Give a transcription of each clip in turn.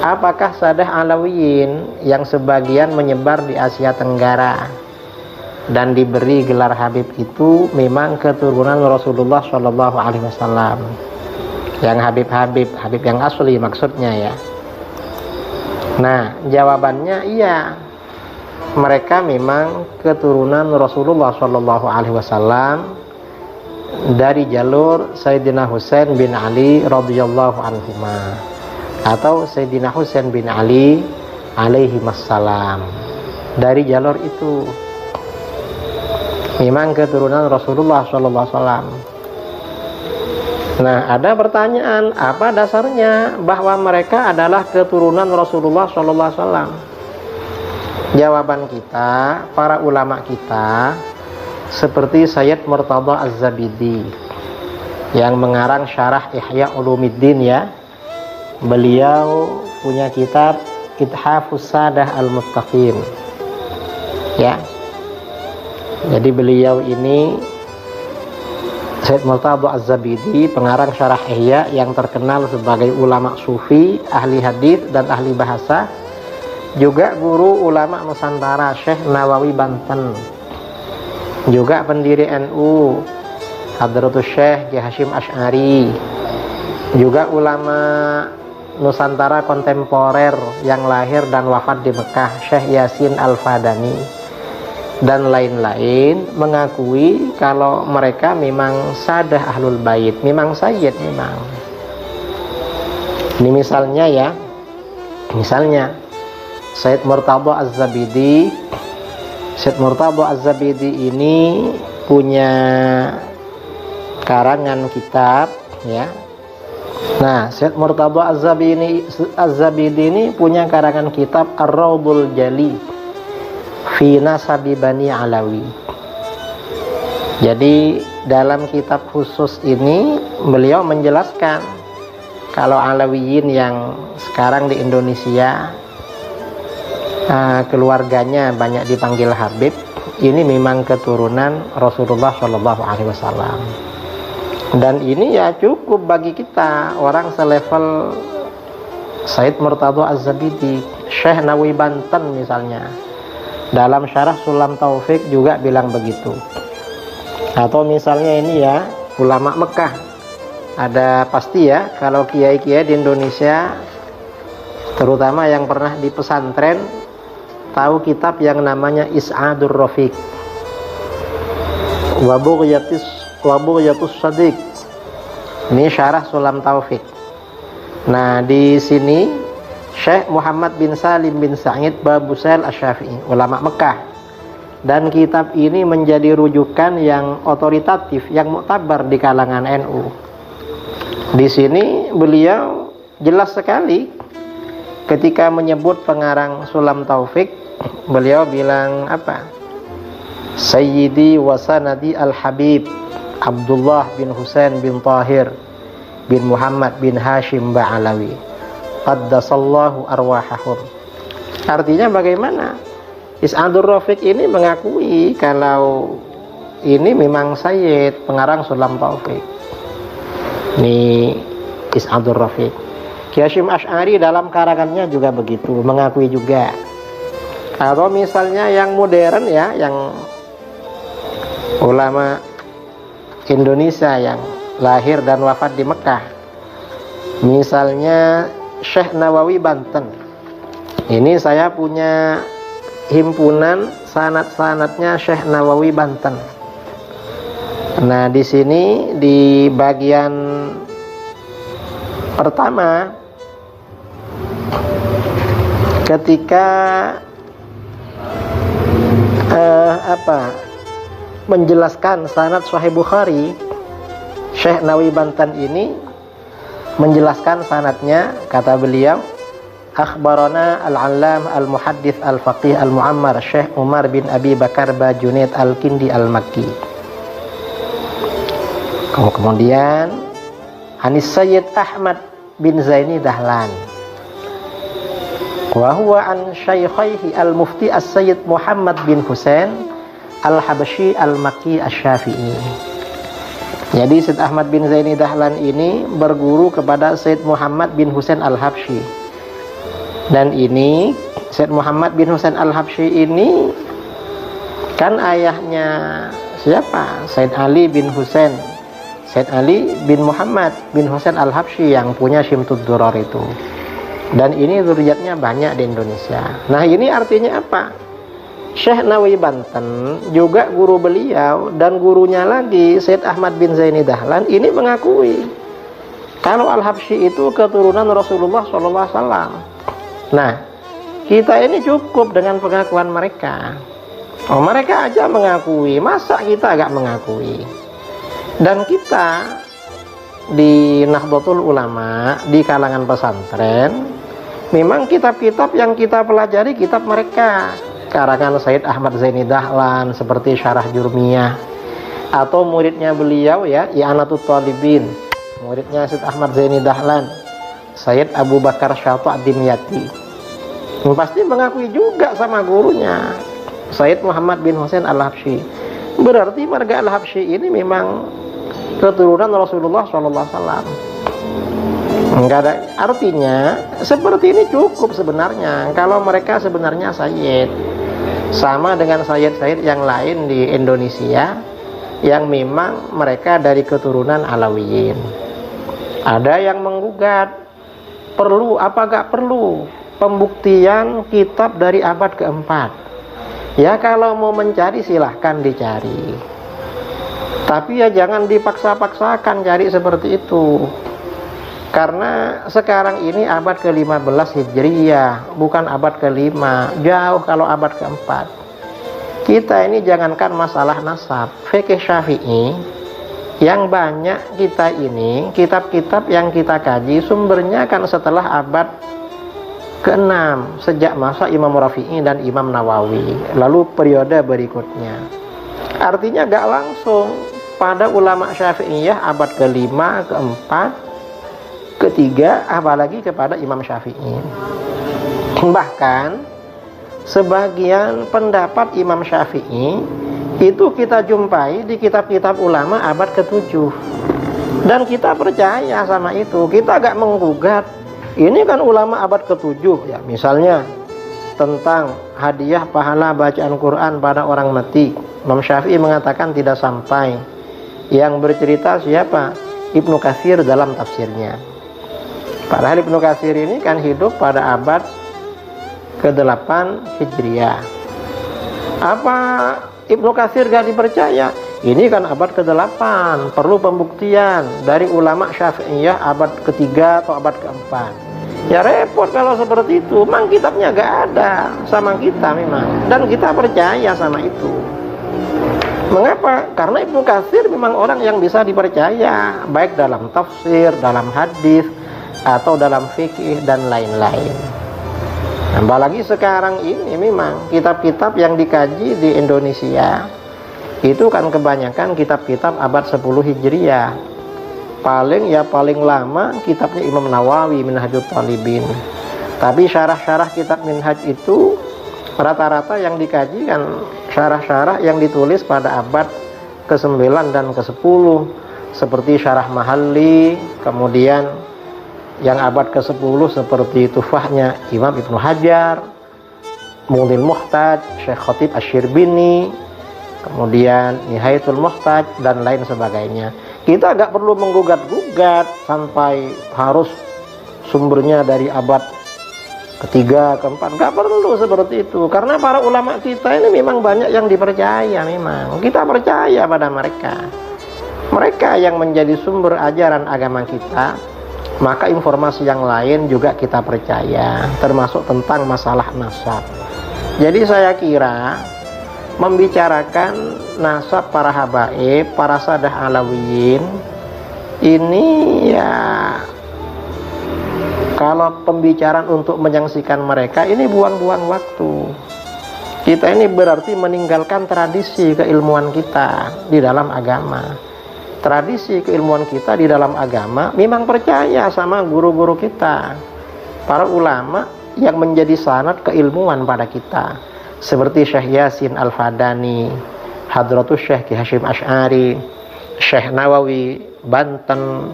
apakah Sadah Alawiyin yang sebagian menyebar di Asia Tenggara dan diberi gelar Habib itu memang keturunan Rasulullah Shallallahu Alaihi Wasallam, yang Habib yang asli maksudnya ya. Nah, jawabannya iya, mereka memang keturunan Rasulullah Shallallahu Alaihi Wasallam dari jalur Sayyidina Husain bin Ali radhiyallahu anhuma, atau Sayyidina Husain bin Ali alaihi wassalam. Dari jalur itu memang keturunan Rasulullah sallallahu alaihi wasallam. Nah, ada pertanyaan, apa dasarnya bahwa mereka adalah keturunan Rasulullah sallallahu alaihi wasallam? Jawaban kita, para ulama kita seperti Sayyid Murtada Az-Zabidi yang mengarang syarah Ihya Ulumuddin ya. Beliau punya kitab Ithafus Sadah Al-Muttaqin ya. Jadi beliau ini Sayyid Murtada Az-Zabidi, pengarang syarah Ihya yang terkenal sebagai ulama sufi, ahli hadis dan ahli bahasa, juga guru ulama Nusantara Syekh Nawawi Banten, juga pendiri NU Hadratus Syekh Kiai Hasyim Asy'ari, juga ulama Nusantara kontemporer yang lahir dan wafat di Mekah Syekh Yasin Al-Fadani dan lain-lain, mengakui kalau mereka memang Sadah Ahlul Bait, memang Sayyid memang. Ini misalnya ya, misalnya Sayyid Murtada Az-Zabidi. Sayyid Murtada Az-Zabidi ini punya karangan kitab ya. Nah, Sayyid Murtada Az-Zabidi ini punya karangan kitab Ar-Raudul Jali fi Nasabi Bani Alawi. Jadi dalam kitab khusus ini beliau menjelaskan kalau Alawiyin yang sekarang di Indonesia keluarganya banyak dipanggil Habib, ini memang keturunan Rasulullah Shallallahu Alaihi Wasallam. Dan ini ya cukup bagi kita orang selevel Sayyid Murtada Az-Zabidi. Syekh Nawawi Banten misalnya dalam syarah Sulam Taufik juga bilang begitu. Atau misalnya ini ya ulama Mekah, ada pasti ya kalau kiai-kiai di Indonesia terutama yang pernah di pesantren tahu kitab yang namanya Is'adur Rafiq wa Bughyatus Shadiq. Ini syarah Sulam Taufik. Nah, di sini Syekh Muhammad bin Salim bin Sa'id Babusail Asy-Syafi'i, ulama Mekah. Dan kitab ini menjadi rujukan yang otoritatif, yang muktabar di kalangan NU. Di sini beliau jelas sekali ketika menyebut pengarang Sulam Taufik, beliau bilang apa? Sayyidi wa sanadi al-Habib Abdullah bin Husain bin Tahir bin Muhammad bin Hashim Ba'alawi qaddasallahu arwahahum. Artinya bagaimana? Is'adur Rafiq ini mengakui kalau ini memang Sayyid, pengarang Sulam Taufik. Ini Is'adur Rafiq. Kiai Hasyim Asy'ari dalam karangannya juga begitu, mengakui juga. Atau misalnya yang modern ya, yang ulama Indonesia yang lahir dan wafat di Mekah, misalnya Syekh Nawawi Banten. Ini saya punya himpunan sanad-sanadnya Syekh Nawawi Banten. Nah, di sini di bagian pertama ketika menjelaskan sanad Sahih Bukhari, Syekh Nawawi Banten ini menjelaskan sanadnya, kata beliau, akhbarana al-allam al-muhaddits al-faqih al-mu'ammar Syekh Umar bin Abi Bakar Bajunaid al-Kindi al-Makki. Kemudian Anis Sayyid Ahmad bin Zaini Dahlan wa huwa an syaikhaihi al-mufti as-Sayyid Muhammad bin Husain al-Habasyi al-Makki asy-Syafi'i. Jadi Sayyid Ahmad bin Zaini Dahlan ini berguru kepada Sayyid Muhammad bin Husain al-Habsyi Dan ini Syed Muhammad bin Husain Al-Habsyi ini kan ayahnya siapa? Said Ali bin Husain, Said Ali bin Muhammad bin Husain Al-Habsyi yang punya Syimtud Durar itu. Dan ini zuriatnya banyak di Indonesia. Nah, ini artinya apa? Syekh Nawawi Banten juga guru beliau dan gurunya lagi Syed Ahmad bin Zaini Dahlan ini mengakui kalau Al-Habsyi itu keturunan Rasulullah SAW. Nah, kita ini cukup dengan pengakuan mereka. Oh, mereka aja mengakui, masa kita agak mengakui? Dan kita di Nahdlatul Ulama, di kalangan pesantren, memang kitab-kitab yang kita pelajari kitab mereka, karangan Said Ahmad Zaini Dahlan seperti Syarah Jurmiyah, atau muridnya beliau ya, I'anatut Thalibin, muridnya Said Ahmad Zaini Dahlan, Sayyid Abu Bakar Syata' Dimyati. Pasti mengakui juga sama gurunya Sayyid Muhammad bin Husain Al-Habsyi. Berarti marga Al-Habsyi ini memang keturunan Rasulullah SAW. Enggak ada artinya seperti ini cukup sebenarnya. Kalau mereka sebenarnya Sayyid, sama dengan Sayyid-Sayyid yang lain di Indonesia yang memang mereka dari keturunan Alawiyin. Ada yang menggugat, perlu apa gak perlu pembuktian kitab dari abad keempat. Ya kalau mau mencari silahkan dicari, tapi ya jangan dipaksa-paksakan cari seperti itu. Karena sekarang ini abad ke-15 Hijriyah, bukan abad ke-5, jauh kalau abad ke-4. Kita ini jangankan masalah nasab, fikih Syafi'i yang banyak kita ini, kitab-kitab yang kita kaji sumbernya kan setelah abad ke-6, sejak masa Imam Rafi'i dan Imam Nawawi, lalu periode berikutnya. Artinya gak langsung pada ulama Syafi'iyah abad ke-5, ke-4, ke-3, apalagi kepada Imam Syafi'i. Bahkan sebagian pendapat Imam Syafi'i itu kita jumpai di kitab-kitab ulama abad ke-7, dan kita percaya sama itu, kita gak menggugat. Ini kan ulama abad ke-7 ya, misalnya tentang hadiah pahala bacaan Quran pada orang mati, Imam Syafi'i mengatakan tidak sampai. Yang bercerita siapa? Ibnu Katsir dalam tafsirnya. Padahal Ibnu Katsir ini kan hidup pada abad ke-8 Hijriah. Apa Ibnu Katsir gak dipercaya? Ini kan abad ke-8, perlu pembuktian dari ulama Syafi'iyah abad ke-3 atau abad ke-4. Ya repot kalau seperti itu, memang kitabnya gak ada sama kita memang, dan kita percaya sama itu. Mengapa? Karena Ibnu Katsir memang orang yang bisa dipercaya, baik dalam tafsir, dalam hadis, atau dalam fikih dan lain-lain. Apalagi sekarang ini memang kitab-kitab yang dikaji di Indonesia itu kan kebanyakan kitab-kitab abad 10 Hijriah. Paling lama kitabnya Imam Nawawi, Minhajut Thalibin. Tapi syarah-syarah kitab Minhaj itu rata-rata yang dikaji kan syarah-syarah yang ditulis pada abad ke-9 dan ke-10, seperti Syarah Mahalli, kemudian yang abad ke-10 seperti Tufahnya Imam Ibnu Hajar, Mughniul Muhtaj, Syekh Khatib Asy-Syirbini, kemudian Nihayatul Muhtaj dan lain sebagainya. Kita gak perlu menggugat-gugat sampai harus sumbernya dari abad ke-3, ke-4, gak perlu seperti itu. Karena para ulama kita ini memang banyak yang dipercaya, memang kita percaya pada mereka yang menjadi sumber ajaran agama kita. Maka informasi yang lain juga kita percaya, termasuk tentang masalah nasab. Jadi saya kira membicarakan nasab para habaib, para sadah alawiyin, ini ya kalau pembicaraan untuk menyaksikan mereka ini buang-buang waktu. Kita ini berarti meninggalkan tradisi keilmuan kita di dalam agama. Tradisi keilmuan kita di dalam agama memang percaya sama guru-guru kita, para ulama yang menjadi sanad keilmuan pada kita, seperti Syekh Yasin Al-Fadani, Hadratus Syekh Ki Hasyim Asy'ari, Syekh Nawawi Banten,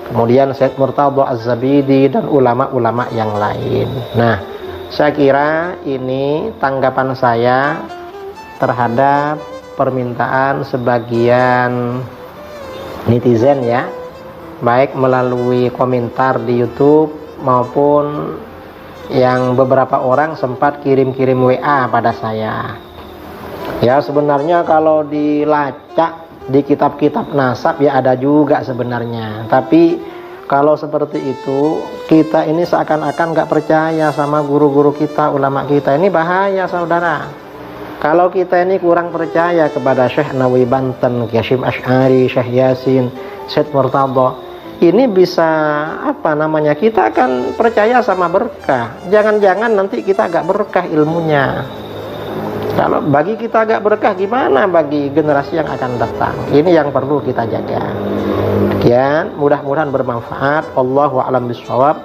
kemudian Syekh Murtadha Az-Zabidi dan ulama-ulama yang lain. Nah, Saya kira ini tanggapan saya terhadap permintaan sebagian netizen ya, baik melalui komentar di YouTube maupun yang beberapa orang sempat kirim-kirim WA pada saya. Ya, sebenarnya kalau dilacak di kitab-kitab nasab ya ada juga sebenarnya, tapi kalau seperti itu kita ini seakan-akan gak percaya sama guru-guru kita, ulama kita. Ini bahaya saudara. Kalau kita ini kurang percaya kepada Syekh Nawawi Banten, Hasyim Asy'ari, Syekh Yasin, Syed Murtadha, ini bisa kita akan percaya sama berkah. Jangan-jangan nanti kita agak berkah ilmunya. Kalau bagi kita agak berkah, gimana bagi generasi yang akan datang? Ini yang perlu kita jaga. Sekian, mudah-mudahan bermanfaat. Allahu a'lam bishawab.